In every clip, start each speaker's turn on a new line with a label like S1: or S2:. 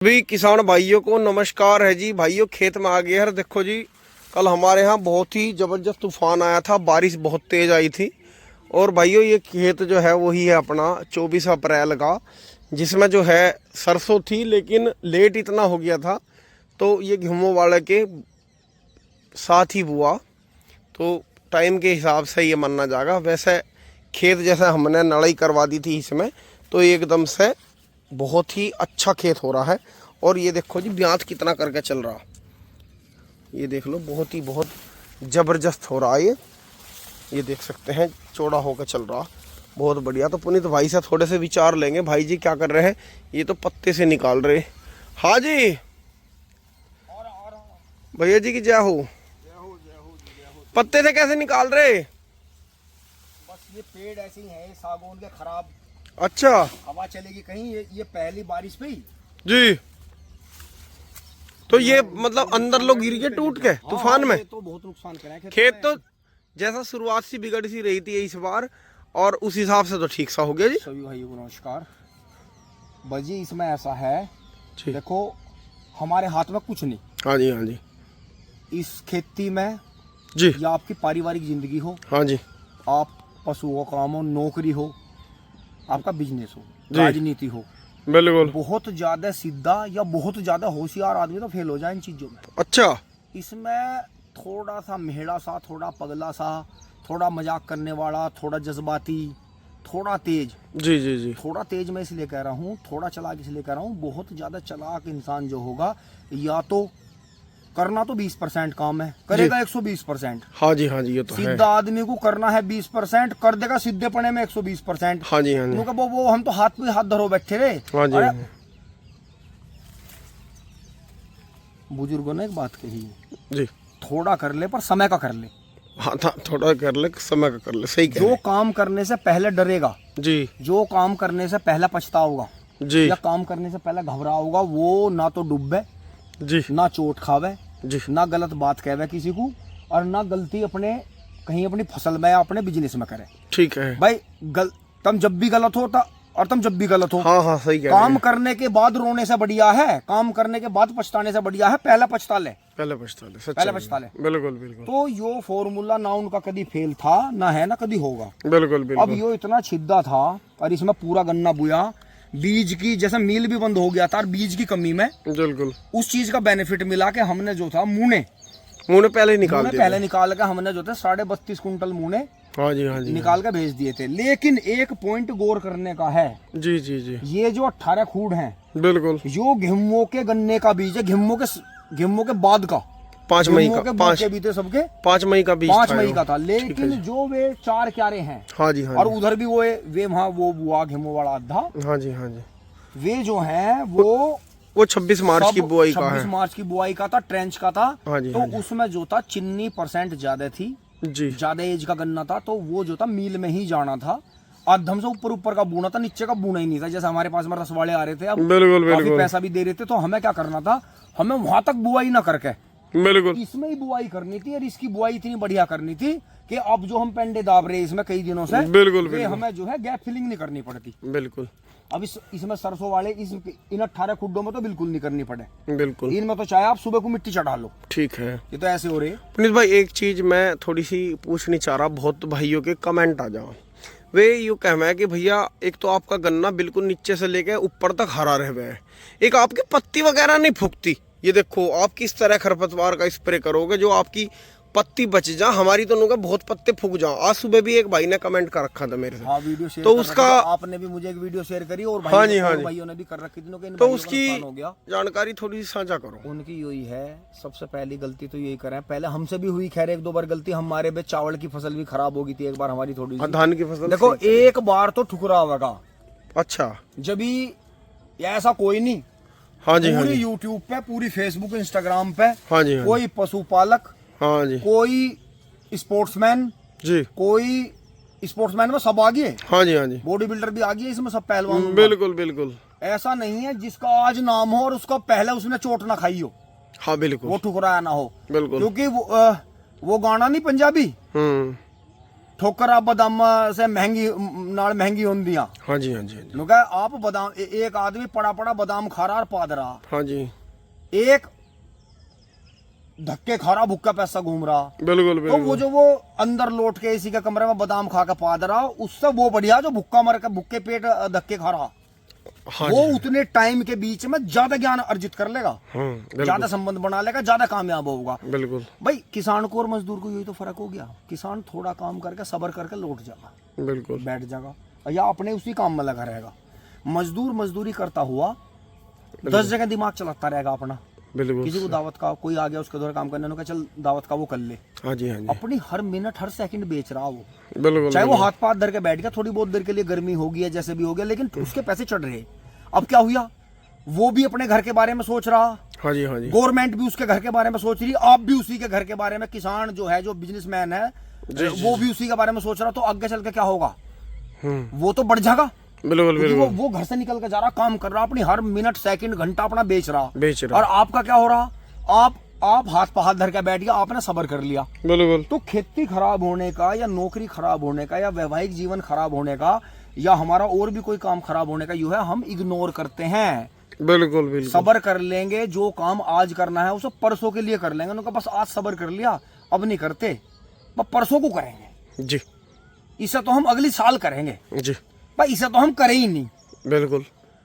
S1: सभी किसान भाइयों को नमस्कार है जी। भाइयों खेत में आ गए हैं। देखो जी, कल हमारे यहाँ बहुत ही ज़बरदस्त तूफान आया था, बारिश बहुत तेज़ आई थी। और भाइयों ये खेत जो है वही है अपना 24 अप्रैल का, जिसमें जो है सरसों थी, लेकिन लेट इतना हो गया था तो ये गेहूं वाले के साथ ही हुआ, तो टाइम के हिसाब से ये मानना जाएगा। वैसे खेत जैसे हमने नड़ाई करवा दी थी इसमें, तो एकदम से बहुत ही अच्छा खेत हो रहा है। और ये देखो जी ब्याज कितना करके चल रहा, ये देख लो, बहुत ज़बरदस्त हो रहा है। ये देख सकते हैं, चौड़ा होकर चल रहा, बहुत बढ़िया। तो पुनीत भाई से थोड़े से विचार लेंगे। भाई जी क्या कर रहे हैं? ये तो पत्ते से निकाल रहे। हाँ जी भैया जी की जय हो। पत्ते से कैसे निकाल रहे?
S2: बस ये पेड़ ऐसे ही है, सागौन के खराब।
S1: अच्छा,
S2: हवा चलेगी कहीं, ये पहली बारिश पे ही
S1: जी। तो ये मतलब अंदर लोग गिर गए टूट के तूफान में?
S2: तो बहुत नुकसान करें
S1: खेत तो जैसा शुरुआत से बिगड़ सी रही थी इस बार, और उस हिसाब से तो ठीक सा हो गया जी।
S2: सभी भाइयों को नमस्कार। बजी इसमें ऐसा है, देखो हमारे हाथ में कुछ नहीं।
S1: हाँ जी, हाँ जी,
S2: इस खेती में
S1: जी।
S2: या आपकी पारिवारिक जिंदगी हो,
S1: हाँ जी,
S2: आप पशुओं का काम हो, नौकरी हो, आपका बिजनेस हो,
S1: जी।
S2: राजनीति हो,
S1: बिल्कुल।
S2: बहुत ज्यादा सीधा या बहुत ज्यादा होशियार आदमी तो फेल हो जाए इन चीजों में।
S1: अच्छा,
S2: इसमें थोड़ा सा मेहड़ा सा, थोड़ा पगला सा, थोड़ा मजाक करने वाला, थोड़ा जज्बाती, थोड़ा तेज।
S1: जी जी जी।
S2: थोड़ा तेज मैं इसलिए कह रहा हूँ, थोड़ा चालाक इसलिए कह रहा हूँ, बहुत ज्यादा चालाक इंसान जो होगा, या तो करना तो 20% काम है, करेगा 120%।
S1: हाँ जी, हाँ जी, ये तो है।
S2: सीधा आदमी को करना है 20%, कर देगा सीधे पने में 120%।
S1: हाँ जी, हाँ जी,
S2: वो हम तो हाथ पे हाथ धरो बैठे रहे।
S1: हाँ जी, हाँ जी।
S2: बुजुर्गों ने एक बात कही,
S1: जी।
S2: थोड़ा कर ले पर समय का कर ले।
S1: हाँ था, थोड़ा कर ले, समय का कर ले, सही कह रहे
S2: जो काम करने से पहले डरेगा
S1: जी,
S2: जो काम करने से पहले पछताओगा
S1: जी,
S2: या काम करने से पहले घबराओगा, वो ना तो डूबे,
S1: जी,
S2: ना चोट खावे,
S1: जी,
S2: ना गलत बात कहवे किसी को, और ना गलती अपने कहीं अपनी फसल में या अपने बिजनेस में करे।
S1: ठीक है
S2: भाई तुम जब भी गलत हो और तुम जब भी गलत हो।
S1: हाँ हाँ, सही कह रहे
S2: काम
S1: हैं।
S2: करने के बाद रोने से बढ़िया है, काम करने के बाद पछताने से बढ़िया है पहले पछता ले।
S1: पहले पछता ले, सच्चा
S2: पहले
S1: है।
S2: पछता ले।
S1: बिल्कुल बिल्कुल,
S2: तो यो फॉर्मूला ना उनका कभी फेल था, ना है, ना कभी होगा।
S1: बिल्कुल
S2: अब
S1: बिल्कुल।
S2: यो इतना छिद्दा था और इसमें पूरा गन्ना बुया, बीज की जैसे मिल भी बंद हो गया था और बीज की कमी में
S1: बिल्कुल
S2: उस चीज का बेनिफिट मिला कि हमने जो था मुने
S1: पहले ही निकाल दिया।
S2: पहले निकाल के हमने जो था 32.5 कुंटल मुने
S1: हाँ जी, हाँ जी,
S2: निकाल के भेज दिए थे। लेकिन एक पॉइंट गौर करने का है,
S1: जी जी जी,
S2: ये जो 18 खूड हैं,
S1: बिल्कुल।
S2: यो गेहूं के गन्ने का बीज है, गेहूं के बाद का।
S1: 5 मई का,
S2: 5 भी थे सबके,
S1: 5 मई का बीज
S2: 5
S1: था
S2: मई
S1: वो।
S2: का था। लेकिन जो वे 4 क्यारे हैं,
S1: हाँ जी, हाँ
S2: और
S1: जी,
S2: उधर भी वे वहाँ वो बुआ गेहूं वाला आधा,
S1: हाँ जी, हाँ जी,
S2: वे जो हैं वो
S1: 26 मार्च की बुआई का
S2: 26
S1: है।
S2: मार्च की बुआई का था, ट्रेंच का था।
S1: हाँ जी,
S2: तो
S1: हाँ जी,
S2: उसमें जो था चीनी % ज्यादा थी,
S1: जी,
S2: ज्यादा एज का गन्ना था, तो वो जो था मील में ही जाना था। आधम से ऊपर का बूना था, नीचे का बूना ही नहीं था। जैसे हमारे पास में रसवाड़े आ रहे थे, अब
S1: बिल्कुल
S2: काफी
S1: बिल्कुल,
S2: पैसा भी दे रहे थे, तो हमें क्या करना था, हमें वहां तक बुआई ना करके
S1: बिल्कुल
S2: इसमें ही बुआई करनी थी। और इसकी बुआई इतनी बढ़िया करनी थी कि अब जो हम पेंडे दाब रहे हैं इसमें कई दिनों से,
S1: बिल्कुल
S2: ये
S1: बिल्कुल,
S2: हमें जो है गैप फिलिंग नहीं करनी पड़ती।
S1: बिल्कुल
S2: अब इसमें सरसों वाले इन 18 खुड्डों में तो बिल्कुल नहीं करनी पड़े।
S1: बिल्कुल,
S2: इनमें तो चाहे आप सुबह को मिट्टी चढ़ा लो,
S1: ठीक है।
S2: ये तो ऐसे हो रहे।
S1: पुनीत भाई एक चीज मैं थोड़ी सी पूछनी चाह रहा, बहुत भाइयों के कमेंट आ जाओ, वे यूँ कहना है कि भैया एक तो आपका गन्ना बिल्कुल नीचे से लेके ऊपर तक हरा रह गया है, एक आपकी पत्ती वगैरह नहीं फूकती। ये देखो आप किस तरह खरपतवार का स्प्रे करोगे जो आपकी पत्ती बच जा, हमारी तो नुका बहुत पत्ते फूक जाओ। आज सुबह भी एक भाई ने कमेंट कर रखा था मेरे से।
S2: हाँ, वीडियो शेयर
S1: तो
S2: कर
S1: उसका
S2: रखा था, आपने भी मुझे एक वीडियो शेयर करी और
S1: हाँ जी, हाँ जी,
S2: भाइयों ने भी कर रखी थी,
S1: तो
S2: इन
S1: उसकी
S2: भाइयों का नुकसान हो गया।
S1: जानकारी थोड़ी सी साझा करो।
S2: उनकी यही है, सबसे पहली गलती तो यही करें, पहले हमसे भी हुई खैर 1-2 बार गलती, हमारे में चावल की फसल भी खराब हो गई थी एक बार हमारी थोड़ी सी।
S1: धान की फसल
S2: देखो एक बार तो ठुकरा होगा,
S1: अच्छा,
S2: जब भी ऐसा कोई नहीं,
S1: हाँ जी, हाँ
S2: पूरी
S1: जी,
S2: यूट्यूब पे, पूरी फेसबुक इंस्टाग्राम पे,
S1: हाँ जी, हाँ
S2: कोई पशुपालक,
S1: हाँ जी,
S2: कोई स्पोर्ट्समैन,
S1: जी,
S2: कोई स्पोर्ट्समैन में सब आ गए,
S1: हाँ जी, हाँ जी,
S2: बॉडी बिल्डर भी आ गए इसमें, सब पहलवान।
S1: बिल्कुल बिल्कुल,
S2: ऐसा नहीं है जिसका आज नाम हो और उसका पहले उसने चोट ना खाई हो,
S1: हाँ बिल्कुल,
S2: वो ठुकराया ना हो।
S1: बिल्कुल,
S2: क्योंकि वो गाना नहीं पंजाबी, ठोकर आप बादाम से महंगी नाल महंगी होंगी।
S1: हाँ जी हाँ जी हाँ जी
S2: नुका आप बादाम एक आदमी पड़ा पड़ा बादाम खा रहा और पाद रहा,
S1: हाँ जी,
S2: एक धक्के खा रहा भुक्का पैसा घूम रहा।
S1: बिल्कुल
S2: तो
S1: बिल्कुल।
S2: वो जो वो अंदर लौट के इसी के कमरे में बादाम खा के पाद रहा, उससे वो बढ़िया जो भुक्का मर के भुक्के पेट धक्के खा रहा।
S1: हाँ
S2: वो
S1: जी,
S2: उतने टाइम के बीच में ज्यादा ज्ञान अर्जित कर लेगा,
S1: बिल्कुल
S2: ज्यादा संबंध बना लेगा, ज्यादा कामयाब होगा।
S1: बिल्कुल
S2: भाई किसान को और मजदूर को यही तो फर्क हो गया, किसान थोड़ा काम करके सब्र करके लौट जाएगा,
S1: बिल्कुल
S2: बैठ जाएगा या अपने उसी काम में लगा रहेगा। मजदूर मजदूरी करता हुआ 10 जगह दिमाग चलाता रहेगा अपना।
S1: बिल्कुल।
S2: किसी को दावत का कोई आ गया, उसके द्वारा काम करने का, चल दावत का वो कर ले।
S1: हाँ जी हाँ जी,
S2: अपनी हर मिनट हर सेकंड बेच रहा वो,
S1: बिल्कुल।
S2: चाहे वो हाथ पाथ धर के बैठ गया, थोड़ी बहुत देर के लिए गर्मी होगी या जैसे भी हो गया, लेकिन उसके पैसे चढ़ रहे। अब क्या हुआ, वो भी अपने घर के बारे में सोच रहा,
S1: हाँ जी हाँ जी,
S2: गवर्नमेंट भी उसके घर के बारे में सोच रही, आप भी उसी के घर के बारे में, किसान जो है जो बिजनेसमैन है वो भी उसी के बारे में सोच रहा। तो आगे चल के क्या होगा, वो तो बढ़ जाएगा।
S1: बिल्कुल बिल्कुल।
S2: वो घर से निकल के जा रहा, काम कर रहा, अपनी हर मिनट सेकंड घंटा अपना बेच रहा।
S1: रहा।
S2: और आपका क्या हो रहा, आप हाथ पर हाथ धर के बैठ गया, आपने सब्र कर लिया।
S1: बिल्कुल।
S2: तो खेती खराब होने का या नौकरी खराब होने का या वैवाहिक जीवन खराब होने का या हमारा और भी कोई काम खराब होने का यू है, हम इग्नोर करते हैं।
S1: बिल्कुल बिल्कुल।
S2: सब्र कर लेंगे, जो काम आज करना है उसे परसों के लिए कर लेंगे। उनका बस आज सब्र कर लिया, अब नहीं करते, बस परसों को करेंगे
S1: जी,
S2: इसे तो हम अगली साल करेंगे
S1: जी,
S2: भाई, इसे तो हम करें ही नहीं।
S1: बिल्कुल।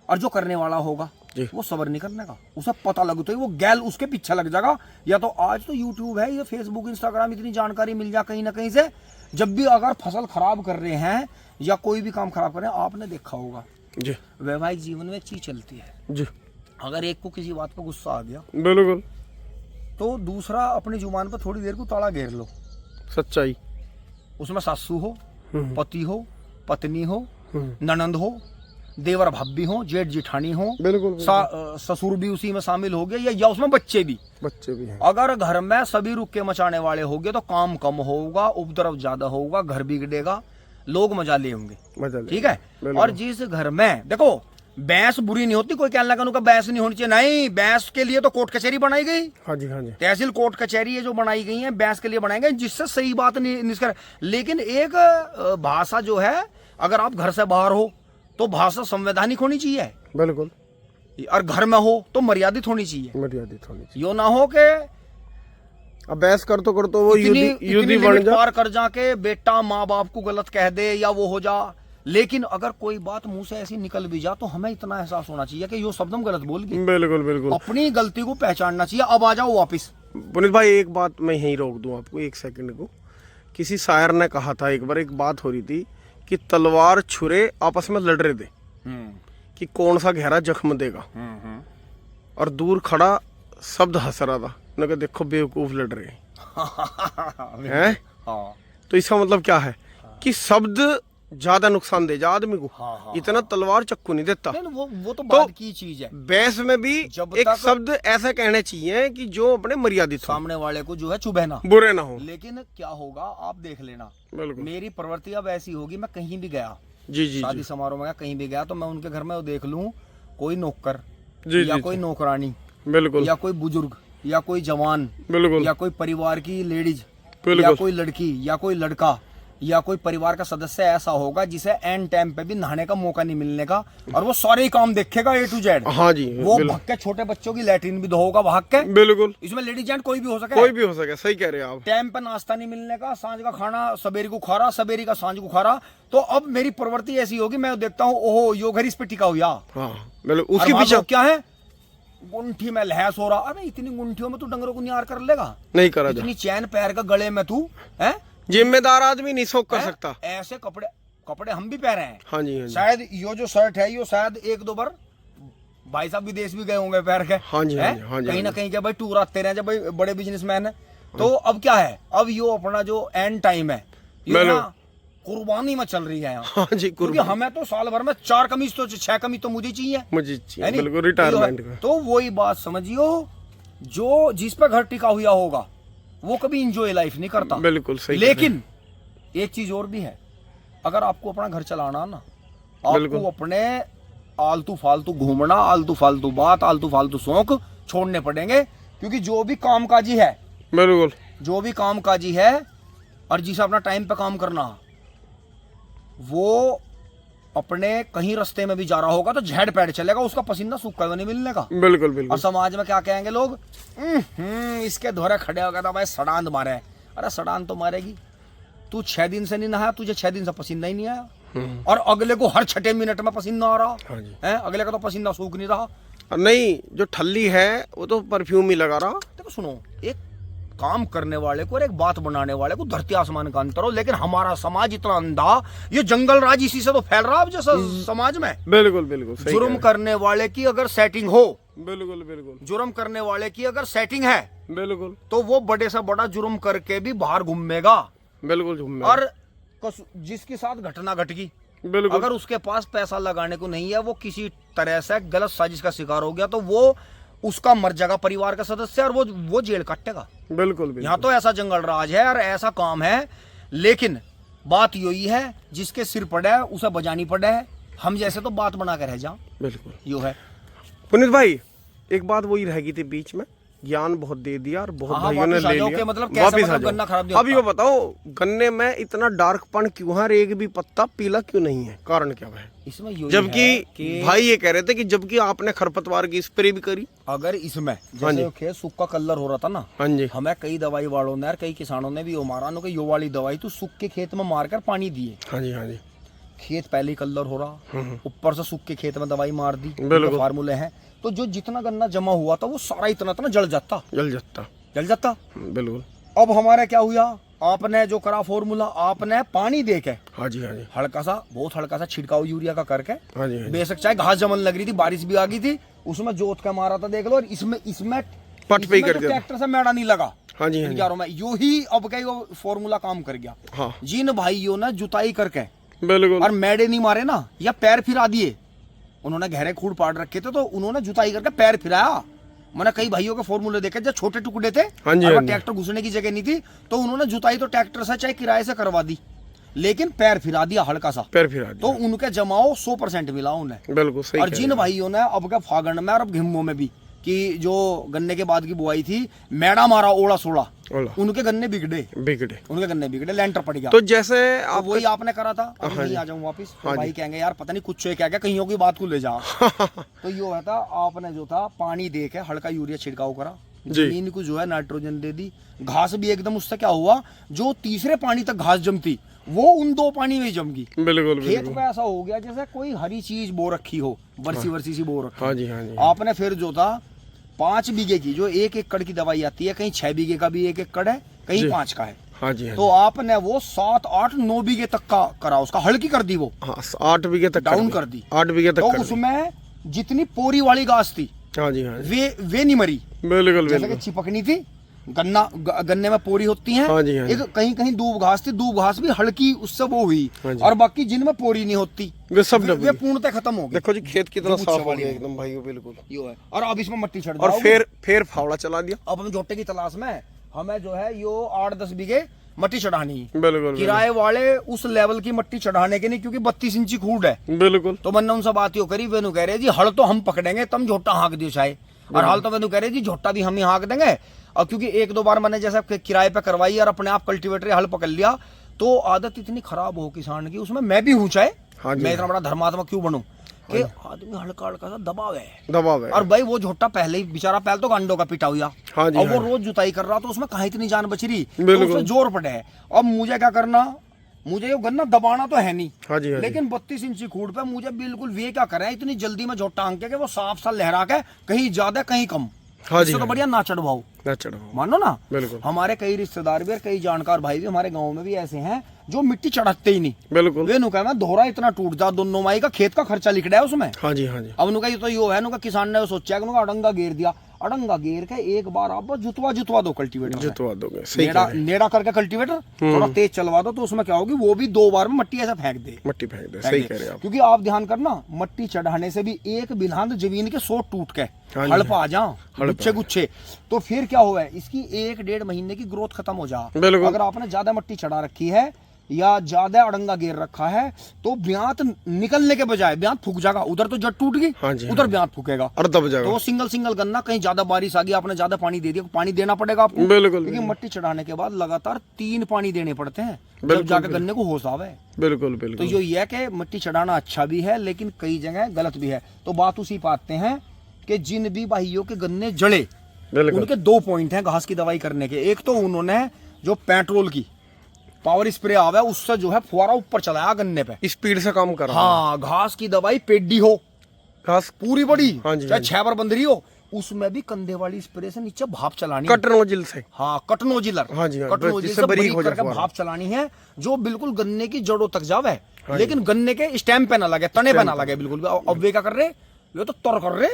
S2: और जो करने वाला होगा
S1: जी,
S2: वो सब्र नहीं करने का, उसे पता लगता है वो गैल उसके पीछे लग जाएगा। या तो आज तो यूट्यूब है, ये फेसबुक इंस्टाग्राम, इतनी जानकारी मिल जाए कहीं ना कहीं से। जब भी अगर फसल खराब कर रहे हैं या कोई भी काम खराब कर रहे हैं, आपने देखा होगा
S1: जी,
S2: वैवाहिक जीवन में एक चीज चलती है,
S1: जी,
S2: अगर एक को किसी बात पर गुस्सा आ गया
S1: बिल्कुल।
S2: तो दूसरा अपनी जुबान पर थोड़ी देर को ताला घेर लो।
S1: सच्चाई।
S2: उसमें सासू हो, पति हो, पत्नी हो, ननंद हो, देवर भाभी हो, जेठ जिठानी हो,
S1: बिल्कुल।
S2: ससुर भी उसी में शामिल हो गए या उसमें बच्चे भी
S1: हैं।
S2: अगर घर में सभी रुक्के मचाने वाले हो गए तो काम कम होगा, उपद्रव ज्यादा होगा, घर बिगड़ेगा, लोग मजा ले होंगे। ठीक है। और जिस घर में देखो भैंस बुरी नहीं होती, कोई कहने लगा उनका भैंस नहीं होनी चाहिए, नहीं, भैंस के लिए तो कोर्ट कचहरी बनाई गई।
S1: हाँ जी हाँ जी,
S2: तहसील कोर्ट कचहरी जो बनाई गई है भैंस के लिए बनाई गई, जिससे सही बात निष्कर। लेकिन एक भाषा जो है, अगर आप घर से बाहर हो तो भाषा संवैधानिक होनी चाहिए,
S1: बिल्कुल।
S2: और घर में हो तो मर्यादित होनी चाहिए,
S1: मर्यादित होनी चाहिए।
S2: यो ना हो के
S1: अब बहस कर तो वो युद्धि बन जा,
S2: पार कर जाके बेटा माँ बाप को गलत कह दे या वो हो जा। लेकिन अगर कोई बात मुंह से ऐसी निकल भी जा तो हमें इतना एहसास होना चाहिए कि यो शब्द हम गलत बोल गए।
S1: बिल्कुल बिल्कुल।
S2: अपनी गलती को पहचानना चाहिए। अब आ जाओ वापिस।
S1: पुनीत भाई, एक बात मैं यहीं रोक दूं आपको एक सेकंड को। किसी शायर ने कहा था एक बार, एक बात हो रही थी कि तलवार छुरे आपस में लड़ रहे थे कि कौन सा गहरा जख्म देगा, और दूर खड़ा शब्द हंस रहा था, उन्होंने कहा देखो बेवकूफ लड़ रहे हैं। तो इसका मतलब क्या है कि शब्द ज्यादा नुकसान दे जा आदमी को, इतना तलवार चक्कू नहीं देता।
S2: वो तो बात की चीज है।
S1: बहस में भी एक शब्द ऐसे कहने चाहिए कि जो अपने मर्यादित,
S2: सामने वाले को जो है चुभे ना,
S1: बुरे ना हो।
S2: लेकिन क्या होगा आप देख लेना,
S1: बिल्कुल।
S2: मेरी प्रवृत्ति अब ऐसी होगी, मैं कहीं भी गया,
S1: जी जी,
S2: शादी समारोह में कहीं भी गया तो मैं उनके घर में देख लूं कोई नौकर
S1: जी,
S2: या
S1: जी,
S2: कोई नौकरानी,
S1: बिल्कुल,
S2: या कोई बुजुर्ग या कोई जवान,
S1: बिल्कुल,
S2: या कोई परिवार की लेडीज,
S1: बिल्कुल,
S2: या कोई लड़की या कोई लड़का या कोई परिवार का सदस्य ऐसा होगा जिसे एंड टाइम पे भी नहाने का मौका नहीं मिलने का, और वो सारे ही काम देखेगा A to Z।
S1: हाँ जी,
S2: वो भग के छोटे बच्चों की लैट्रिन भी धोगा भाग के,
S1: बिल्कुल।
S2: इसमें लेडीज जेंट कोई भी हो सके,
S1: कोई भी हो सके, सही कह रहे हैं आप।
S2: टाइम पे नाश्ता नहीं मिलने का, सांझ का खाना सवेरे को खा रहा, सवेरे का सांझ को खा रहा। तो अब मेरी प्रवृत्ति ऐसी होगी, मैं देखता हूँ ओहो यो घर इस पे टिका हुआ,
S1: हाँ, बिल्कुल। उसके पीछे
S2: क्या है, गुंठी में लहस हो रहा। अरे इतनी गुंठियों में तू डंगरों को नियार कर लेगा,
S1: नहीं करा,
S2: इतनी चैन पैर का गले में तू है,
S1: जिम्मेदार आदमी नहीं शौक कर सकता।
S2: ऐसे कपड़े हम भी पहने हैं।
S1: हाँ जी, हाँ जी।
S2: शायद यो जो शर्ट है यो शायद एक दो बार भाई साहब विदेश भी गए होंगे पहन के।
S1: हाँ जी, हाँ जी, हाँ जी,
S2: कहीं ना कहीं क्या भाई टूर आते रहे जब भाई बड़े बिजनेसमैन है। तो अब क्या है, अब यो अपना जो एंड टाइम है यो कुर्बानी में चल रही है यहाँ।
S1: हाँ जी,
S2: क्योंकि हमें तो साल भर में 4 कमीज तो 6 कमीज तो मुझे चाहिए,
S1: बिल्कुल, रिटायरमेंट का।
S2: तो वही बात समझियो, जो जिस पर घर टिका हुआ होगा वो कभी इंजॉय लाइफ नहीं करता।
S1: बिल्कुल सही।
S2: लेकिन एक चीज और भी है, अगर आपको अपना घर चलाना ना, आपको अपने आलतू फालतू घूमना, आलतू फालतू बात, आलतू फालतू शौक छोड़ने पड़ेंगे। क्योंकि जो भी कामकाजी है,
S1: बिल्कुल,
S2: जो भी कामकाजी है और जिसे अपना टाइम पे काम करना, वो अपने कहीं रास्ते में भी जा रहा होगा तो झेड़ पैड चलेगा, उसका पसीना सूखा हुआ नहीं मिलने का।
S1: बिल्कुल बिल्कुल।
S2: और समाज में क्या कहेंगे लोग, इसके धोरे खड़े हो गया था भाई, सड़ांद मारे। अरे सड़ांद तो मारेगी, तू 6 दिन से नहीं नहाया, तुझे 6 दिन से पसीना ही नहीं आया, और अगले को हर 6 मिनट में पसीना आ रहा है, अगले का तो पसीना सूख नहीं रहा।
S1: नहीं, जो ठल्ली है वो तो परफ्यूम ही लगा रहा।
S2: देखो सुनो, एक काम करने वाले को और एक बात बनाने वाले को धरती आसमान का अंतर हो, लेकिन हमारा समाज इतना अंधा, ये जंगल राज इसी से तो फैल रहा है जैसा समाज में।
S1: बिल्कुल बिल्कुल।
S2: जुर्म करने वाले की अगर सेटिंग हो,
S1: बिल्कुल बिल्कुल,
S2: जुर्म करने वाले की अगर सेटिंग है,
S1: बिल्कुल,
S2: तो वो बड़े से बड़ा जुर्म करके भी बाहर घूमेगा।
S1: बिल्कुल।
S2: और जिसके साथ घटना घट गई,
S1: बिल्कुल,
S2: अगर उसके पास पैसा लगाने को नहीं है, वो किसी तरह से गलत साजिश का शिकार हो गया, तो वो उसका मर जाएगा परिवार का सदस्य, और वो जेल काटेगा।
S1: बिल्कुल।
S2: यहाँ तो ऐसा जंगल राज है और ऐसा काम है, लेकिन बात यही है, जिसके सिर पड़े है उसे बजानी पड़े है, हम जैसे तो बात बना कर रह जाओ।
S1: बिल्कुल
S2: यो है।
S1: पुनीत भाई, एक बात वही रह गई थी बीच में, ज्ञान बहुत दे दिया और बहुत भाइयों ने ले लिया,
S2: मतलब कैसे, मतलब गन्ना खराब नहीं होता।
S1: अब ये बताओ, गन्ने में इतना डार्कपन क्यों है, एक भी पत्ता पीला क्यों नहीं है, कारण क्या है
S2: इसमें?
S1: जबकि भाई ये कह रहे थे कि जबकि आपने खरपतवार की स्प्रे भी करी।
S2: अगर इसमें जैसे खेत सूखा कलर हो रहा था ना,
S1: हाँ जी,
S2: हमें कई दवाई वालों ने और कई किसानों ने भी मारा नो, यो वाली दवाई तो सूख के खेत में मारकर पानी दिए।
S1: हाँ जी, हाँ जी,
S2: खेत पहले ही कलर हो रहा, ऊपर से सूख के खेत में दवाई मार दी, फार्मूले हैं, तो जो जितना गन्ना जमा हुआ था वो सारा इतना जल जाता।
S1: बिल्कुल।
S2: अब हमारे क्या हुआ, आपने जो करा फॉर्मूला, आपने पानी दे के,
S1: हाँ जी, हाँ जी,
S2: हल्का सा, बहुत हल्का सा छिड़काव यूरिया का करके,
S1: हाँ जी,
S2: बेशक चाहे घास जमन लग रही थी, बारिश भी आ गई थी, उसमें जोत का मारा था, देख लो। और इसमें
S1: पट पे कर दिया,
S2: ट्रैक्टर से मैड़ा नहीं लगा।
S1: हाँ जी,
S2: यारों में यू ही अब कई वो फॉर्मूला काम कर गया।
S1: हाँ।
S2: जिन भाइयों ने जुताई करके
S1: बिल्कुल
S2: और मैडे नहीं मारे ना, या पैर फिरा दिए, उन्होंने गहरे खूड़ पाड़ रखे थे, तो उन्होंने जुताई करके पैर फिराया। मैंने कई भाइयों के फॉर्मूले देखे, जब छोटे टुकड़े थे, ट्रैक्टर घुसने की जगह नहीं थी, तो उन्होंने जुताई तो ट्रैक्टर से चाहे किराए से करवा दी, लेकिन पैर फिरा दिया, हल्का सा
S1: पैर फिरा दिया,
S2: तो उनके जमाओ 100% मिला उन्हें।
S1: बिल्कुल सही।
S2: और जिन भाइयों ने अब के फागण में और अब घिम्मों में भी, कि जो गन्ने के बाद की बुआई थी, मैड़ा मारा ओड़ा सोड़ा, उनके गन्ने बिगड़े, उनके गन्ने बिगड़े, लेंटर पड़ गया।
S1: तो जैसे आप
S2: वही आपने करा था, अब नहीं आ जाऊं वापिस, तो भाई कहेंगे यार पता नहीं कुछ क्या क्या कहीं की बात को ले जा। तो यो है था, आपने जो था पानी दे के हल्का यूरिया छिड़काव करा, जमीन को जो है नाइट्रोजन दे दी, घास भी एकदम, उससे क्या हुआ, जो तीसरे पानी तक घास जमती वो उन 2 पानी में जम गई।
S1: बिल्कुल।
S2: खेत पे ऐसा हो गया जैसे कोई हरी चीज बो रखी हो, वर्सी सी बो रखी।
S1: हाँ जी, हाँ जी।
S2: आपने फिर जो था 5 बीघे की, जो 1 एकड़ की दवाई आती है, कहीं 6 बीघे का भी 1 एकड़ है, कहीं 5 का है।
S1: हाँ जी, हाँ
S2: तो आपने वो 7, 8, 9 बीघे तक का करा, उसका हल्की कर दी, वो
S1: 8 बीघे तक
S2: डाउन कर दी,
S1: 8 बीघे तक।
S2: तो उसमें जितनी पोरी वाली घास थी,
S1: हाँ जी, हाँ जी,
S2: वे नहीं मरी।
S1: बिल्कुल,
S2: जैसे कि चिपकनी थी, गन्ने में पोरी होती है,
S1: हाँ जी, हाँ
S2: एक कहीं कहीं दूब घास थी, दूब घास भी हल्की उससे वो हुई, और बाकी जिनमें पोरी नहीं होती
S1: वे सब
S2: वे पूर्णतः खत्म हो गई।
S1: देखो जी, खेत कितना साफ हो गया एकदम भाइयों, बिल्कुल।
S2: यो है। और अब इसमें मट्टी छड़,
S1: और फिर फावड़ा चला दिया।
S2: अब हम झोटे की तलाश में, हमें जो है यो 8-10 बीघे मट्टी चढ़ानी है।
S1: बिल्कुल।
S2: किराए वाले उस लेवल की मट्टी चढ़ाने के नहीं, क्योंकि 32 इंची खूड है।
S1: बिल्कुल।
S2: तो मैंने उनसे बात यो करी, वेनु कह रहे जी हल तो हम पकड़ेंगे, तुम झोटा हाँक दियो चाहे, और हाल तो वेनु कह रहे जी झोटा भी हम ही हाँक देंगे। और क्योंकि 1-2 बार मैंने जैसे किराए पे करवाई और अपने आप कल्टीवेटर हल पकड़ लिया, तो आदत इतनी खराब हो किसान की, उसमें मैं भी हूँ चाहे, मैं इतना बड़ा धर्मात्मा क्यों बनूं कि आदमी हल्का हल्का सा दबाव है। और भाई वो झोटा पहले ही बेचारा, पहले तो गांडों का पिटा हुआ, और वो रोज जुताई कर रहा, तो उसमें कहाँ इतनी जान बच रही, तो उसमें जोर पड़े है। अब मुझे क्या करना, मुझे ये गन्ना दबाना तो है नहीं, लेकिन 32 इंची खूड पे मुझे बिल्कुल वे क्या करें, इतनी जल्दी में झोटा आंके के वो साफ सा लहरा के, कहीं ज्यादा कहीं कम, इससे तो बढ़िया ना चढ़वाओ, मानो ना।
S1: बिल्कुल।
S2: हमारे कई रिश्तेदार भी और कई जानकार भाई भी हमारे गांव में भी ऐसे हैं जो मिट्टी चढ़ाते ही नहीं।
S1: बिल्कुल।
S2: वे नुका मैं दोहरा इतना टूट जा, दोनों माई का खेत का खर्चा लिख रहा है उसमें।
S1: हाँ जी, हाँ जी।
S2: अब नुका ये तो यो है, नुका किसान ने सोचा कि नुका अडंगा घेर दिया, अडंगा घेर के एक बार आप जुतवा दो कल्टीवेटर,
S1: जुतवा दोगे,
S2: नेड़ा करके कल्टीवेटर थोड़ा तेज चलवा दो, तो उसमें क्या होगी, वो भी 2 बार में मट्टी ऐसा फेंक दे,
S1: सही कह रहे हैं आप।
S2: क्योंकि आप ध्यान करना, मट्टी चढ़ाने से भी एक बिल्हांद जमीन के 100 टूट के हड़पा आ जा, गुच्छे, तो फिर क्या हुआ, इसकी 1-1.5 महीने की ग्रोथ खत्म हो जा। अगर आपने ज्यादा मट्टी चढ़ा रखी है, या ज्यादा अड़ंगा घेर रखा है तो ब्यांत निकलने के बजाय ब्यांत फूक जाएगा। उधर तो जड़ टूट गई,
S1: हाँ जी,
S2: उधर ब्यांत फूकेगा
S1: और दब जाएगा।
S2: तो सिंगल सिंगल गन्ना, कहीं ज्यादा बारिश आ गई, आपने ज्यादा पानी दे दिया, पानी देना पड़ेगा आपको,
S1: बिल्कुल,
S2: क्योंकि मट्टी चढ़ाने के बाद लगातार 3 पानी देने पड़ते हैं जब जाके गन्ने को होश आवे।
S1: बिल्कुल
S2: तो
S1: बिल्कुल।
S2: जो ये है कि मिट्टी चढ़ाना अच्छा भी है लेकिन कई जगह गलत भी है। तो बात उसी पे आते हैं कि जिन भी भाइयों के गन्ने जड़े, उनके 2 पॉइंट हैं घास की दवाई करने के। एक तो उन्होंने जो पेट्रोल की पावर स्प्रे आवा है उससे जो है फुहारा ऊपर चलाया गन्ने पे,
S1: स्पीड से काम कर रहा है।
S2: हाँ, घास की दवाई पेडी हो,
S1: घास
S2: पूरी बड़ी,
S1: हाँ जी,
S2: चाहे 6 बार बंदरी हो, उसमें भी कंधे वाली स्प्रे से नीचे भाप चलानी,
S1: कट नोजिल से,
S2: हाँ, कट नोजिलर,
S1: हाँ जी, हाँ,
S2: कट नोजिल
S1: जिससे
S2: से
S1: बारीक
S2: बारीक
S1: हो जाए
S2: करके
S1: फुहारा।
S2: भाप चलानी है जो बिल्कुल गन्ने की जड़ों तक जावे,
S1: हाँ
S2: लेकिन गन्ने के स्टेम पे ना लगे, तने पे ना लगे बिल्कुल भी। अब वे क्या कर रहे, ये तो तर कर रहे।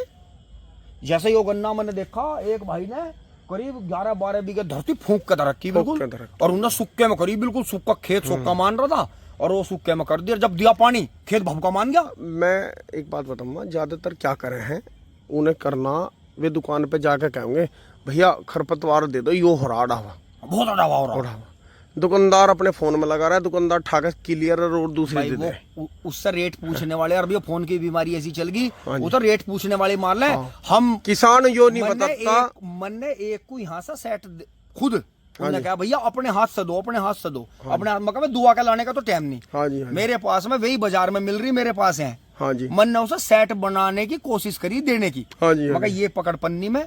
S2: जैसे यो गन्ना मैंने देखा, एक भाई ने करीब 11-12 बीघे धरती फूंक के रखी बिल्कुल, और उन्हें सुक्के में करी, बिल्कुल सूखा खेत सूखा मान रहा था और वो सूखे में कर दिया। जब दिया पानी खेत भभका मान गया।
S1: मैं एक बात बताऊंगा, ज्यादातर क्या करे हैं, उन्हें करना वे दुकान पे जाके कहेंगे भैया खरपतवार दे दो, यो हो रहा डावा,
S2: बहुत अड़ावा हो रहा है।
S1: दुकानदार अपने फोन में लगा रहा है, दुकानदार ठाकर क्लियर और दूसरी दे दे।
S2: उससे रेट पूछने वाले, और भी फोन की बीमारी ऐसी चल गई, वो तो रेट पूछने वाले मार ले। हम
S1: किसान यो नहीं बताता।
S2: मन ने एक को यहाँ से सेट खुद उन्होंने कहा भैया अपने हाथ से दो, अपने हाथ से दो, अपने हाथ में दुआ का लाने का तो टाइम नहीं।
S1: हाँ जी,
S2: मेरे पास में वही बाजार में मिल रही, मेरे पास है।
S1: हाँ जी,
S2: मन ने उसे सेट बनाने की कोशिश करी देने की।
S1: हाँ जी,
S2: मगर ये पकड़ पन्नी में,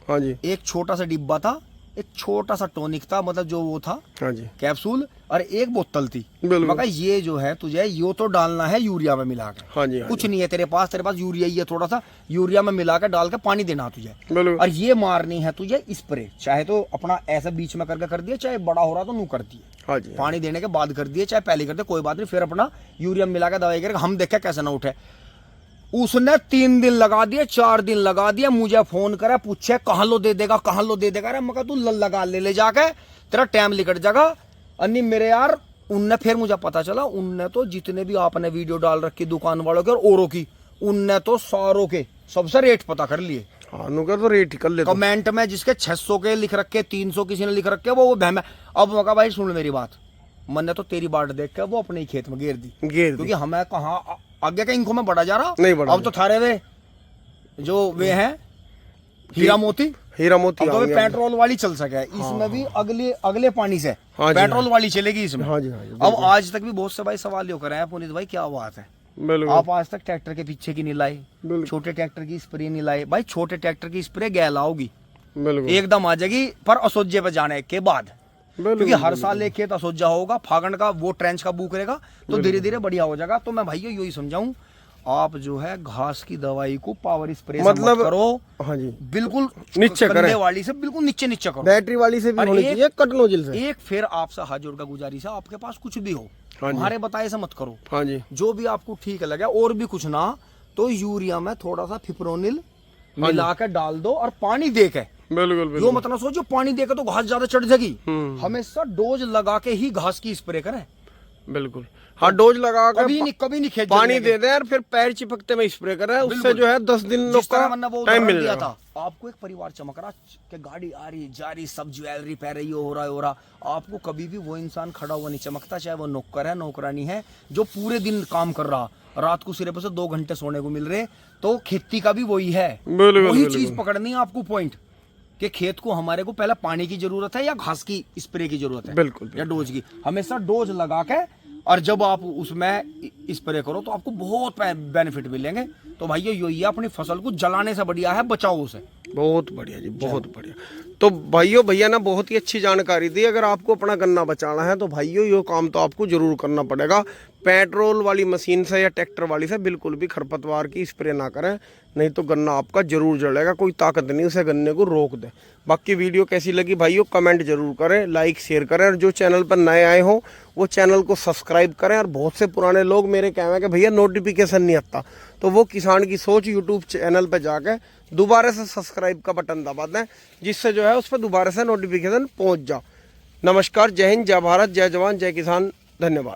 S1: हाँ जी,
S2: एक छोटा सा डिब्बा था, एक छोटा सा टॉनिक था, मतलब जो वो था,
S1: हाँ जी,
S2: कैप्सूल, और एक बोतल थी।
S1: बिल्कुल।
S2: मगर ये जो है तुझे यो तो डालना है यूरिया में मिला के।
S1: हाँ जी, हाँ
S2: कुछ
S1: जी,
S2: नहीं है तेरे पास यूरिया ही है, थोड़ा सा यूरिया में मिला के डाल के पानी देना तुझे,
S1: बिल्कुल।
S2: और ये मारनी है तुझे स्प्रे, चाहे तो अपना ऐसा बीच में करके कर दिया, चाहे बड़ा हो रहा तो नू कर दिए,
S1: हाँ जी,
S2: पानी देने के बाद कर दिए, चाहे पहले कर दे, कोई बात नहीं, फिर अपना यूरिया मिला के दवाई करके हम देखे कैसे ना उठे। उसने 3 दिन लगा दिए, 4 दिन लगा दिया, मुझे फोन करे, पूछे कहाँ लो दे देगा, कहाँ लो दे देगा। मैं कहा तू लगा ले जाके, तेरा टाइम लिकट जाएगा। अन्नी मेरे यार, उनने फिर मुझे पता चला, उनने तो जितने भी आपने वीडियो डाल रखी दुकान वालों के और औरों की, उनने तो सारों के सबसे रेट पता कर लिए।
S1: हाँ, नुकर तो रेट कर ले।
S2: कमेंट में जिसके 600 के लिख रखे, 300 किसी ने लिख रखे, वो बहम है। अब मैं कहा भाई सुन मेरी बात, मैंने तो तेरी बाट देख के वो अपने ही खेत में घेर दी, क्योंकि हमें कहाँ आगे का इनको में बढ़ा जा रहा
S1: नहीं, बढ़ा
S2: अब तो थारे वे जो वे हैं हीरा मोती,
S1: तो
S2: वे पेट्रोल वाली चल सके। इसमें भी अगले पानी से पेट्रोल वाली चलेगी इसमें।
S1: हाँ जी,
S2: अब आज तक भी बहुत से भाई सवाल यो कर रहे हैं, पुनीत भाई क्या बात है, आप आज तक ट्रैक्टर के पीछे की नहीं लाए, छोटे ट्रैक्टर की स्प्रे नहीं लाए। भाई छोटे ट्रैक्टर की स्प्रे गैल आओगी, एकदम आ जाएगी, पर असोजे पे जाने के बाद, क्योंकि हर साल एक खेत असोजा होगा, फागण का वो ट्रेंच का बू करेगा तो धीरे धीरे बढ़िया हो जाएगा। तो मैं भाइयों यही समझाऊं, आप जो है घास की दवाई को पावर स्प्रे मतलब करो,
S1: हाँ जी,
S2: बिल्कुल
S1: नीचे
S2: कंधे वाली से बिल्कुल नीचे करो,
S1: बैटरी वाली से भी होनी चाहिए, कट नोजल से।
S2: एक फिर आपसे हाथ जोड़ का गुजारिश है, आपके पास कुछ भी हो, हमारे बताए से मत करो,
S1: हाँ जी,
S2: जो भी आपको ठीक लगे, और भी कुछ ना तो यूरिया में थोड़ा सा फिप्रोनिल मिला के डाल दो और पानी दे के,
S1: बिल्कुल,
S2: यो मतलब सोचो पानी देकर तो घास ज्यादा चढ़ जाएगी। हमेशा डोज लगा के ही घास की स्प्रे करें,
S1: बिल्कुल। हाँ, डोज लगा कर
S2: कभी नहीं खेत
S1: पानी दे दें और फिर पैर चिपकते में स्प्रे करें, उससे जो है 10 दिन लोग का टाइम मिल जाता।
S2: आपको एक परिवार चमक रहा कि गाड़ी आ रही जा रही, सब ज्वेलरी पहन रही, हो रहा, आपको कभी भी वो इंसान खड़ा हुआ नहीं चमकता, चाहे वो नौकर है नौकरानी है, जो पूरे दिन काम कर रहा, रात को सिर्फ से 2 घंटे सोने को मिल रहे। तो खेती का भी वही है, वही चीज पकड़नी है आपको पॉइंट, कि खेत को हमारे को पहले पानी की जरूरत है या घास की स्प्रे की जरूरत है,
S1: बिल्कुल,
S2: या डोज की। हमेशा डोज लगा के, और जब आप उसमें स्प्रे करो तो आपको बहुत बेनिफिट मिलेंगे। तो भाई ये अपनी फसल को जलाने से बढ़िया है बचाओ उसे।
S1: बहुत बढ़िया जी, बहुत बढ़िया। तो भाइयों भैया ने बहुत ही अच्छी जानकारी दी। अगर आपको अपना गन्ना बचाना है तो भाइयों ये काम तो आपको जरूर करना पड़ेगा। पेट्रोल वाली मशीन से या ट्रैक्टर वाली से बिल्कुल भी खरपतवार की स्प्रे ना करें, नहीं तो गन्ना आपका जरूर जलेगा। कोई ताकत नहीं उसे गन्ने को रोक दे। बाकी वीडियो कैसी लगी भाइयों कमेंट जरूर करें, लाइक शेयर करें, और जो चैनल पर नए आए हो वो चैनल को सब्सक्राइब करें। और बहुत से पुराने लोग मेरे कहना कि भैया नोटिफिकेशन नहीं आता, तो वो किसान की सोच यूट्यूब चैनल पर जाकर दोबारा से सब्सक्राइब का बटन दबा दें, जिससे जो है उस पर दोबारा से नोटिफिकेशन पहुँच जाओ। नमस्कार, जय हिंद, जय भारत, जय जवान, जय किसान, धन्यवाद।